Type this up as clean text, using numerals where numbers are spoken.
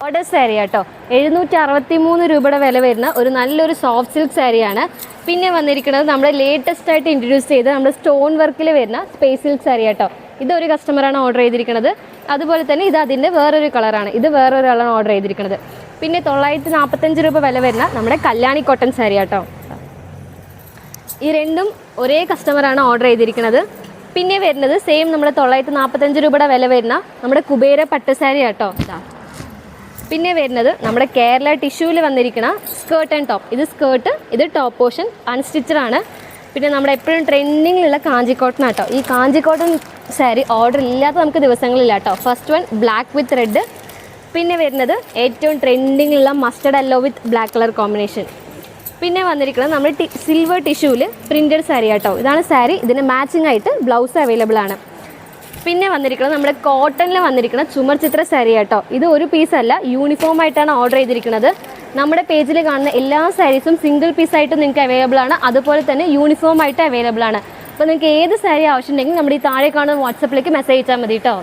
Order sari കേട്ടോ 763 രൂപയുടെ വില വരുന്ന ഒരു നല്ലൊരു സോഫ്റ്റ് സിൽക്ക് സാരിയാണ്. പിന്നെ വന്നിരിക്കുന്നത് നമ്മുടെ ലേറ്റസ്റ്റ് ആയിട്ട് ഇൻട്രൊഡ്യൂസ് ചെയ്ത് നമ്മുടെ സ്റ്റോൺ വർക്കിൽ വരുന്ന സ്പേസ് സിൽക്ക് സാരി കേട്ടോ. ഇതൊരു കസ്റ്റമറാണ് ഓർഡർ ചെയ്തിരിക്കുന്നത്. അതുപോലെ തന്നെ ഇത് അതിൻ്റെ വേറൊരു കളറാണ്, ഇത് വേറൊരാളാണ് ഓർഡർ ചെയ്തിരിക്കുന്നത്. പിന്നെ 945 രൂപ വില വരുന്ന നമ്മുടെ കല്യാണി കോട്ടൺ സാരി കേട്ടോ. ഈ രണ്ടും ഒരേ കസ്റ്റമറാണ് ഓർഡർ ചെയ്തിരിക്കുന്നത്. പിന്നെ വരുന്നത് സെയിം നമ്മുടെ 945 രൂപയുടെ വില വരുന്ന നമ്മുടെ കുബേര പട്ട് സാരി കേട്ടോ. പിന്നെ വരുന്നത് നമ്മുടെ കേരള ടിഷ്യൂവിൽ വന്നിരിക്കുന്ന സ്കേർട്ട് ആൻഡ് ടോപ്പ്. ഇത് സ്കേർട്ട്, ഇത് ടോപ്പ് പോർഷൻ അൺസ്റ്റിച്ചറാണ്. പിന്നെ നമ്മുടെ എപ്പോഴും ട്രെൻഡിങ്ങിലുള്ള കാഞ്ചി കോട്ടൺ കേട്ടോ. ഈ കാഞ്ചി കോട്ടൺ സാരി ഓർഡർ ഇല്ലാത്ത നമുക്ക് ദിവസങ്ങളില്ല കേട്ടോ. First one black with red. പിന്നെ വരുന്നത് ഏറ്റവും ട്രെൻഡിങ്ങിലുള്ള mustard yellow with black colour combination. പിന്നെ വന്നിരിക്കുന്നത് നമ്മൾ സിൽവർ ടിഷ്യൂവിൽ പ്രിൻറ്റഡ് സാരി കേട്ടോ. ഇതാണ് സാരി. ഇതിന് മാച്ചിങ് ആയിട്ട് ബ്ലൗസ് അവൈലബിൾ ആണ്. പിന്നെ വന്നിരിക്കുന്നത് നമ്മുടെ കോട്ടണിൽ വന്നിരിക്കുന്ന ചുമർ ചിത്ര സാരി കേട്ടോ. ഇത് ഒരു പീസല്ല, യൂണിഫോം ആയിട്ടാണ് ഓർഡർ ചെയ്തിരിക്കുന്നത്. നമ്മുടെ പേജിൽ കാണുന്ന എല്ലാ സാരീസും സിംഗിൾ പീസായിട്ടും നിങ്ങൾക്ക് അവൈലബിൾ ആണ്, അതുപോലെ തന്നെ യൂണിഫോം ആയിട്ട് അവൈലബിൾ ആണ്. അപ്പോൾ നിങ്ങൾക്ക് ഏത് സാരി ആവശ്യമുണ്ടെങ്കിൽ നമ്മുടെ ഈ താഴെ കാണുന്ന വാട്സപ്പിലേക്ക് മെസ്സേജ് അയച്ചാൽ മതി കേട്ടോ.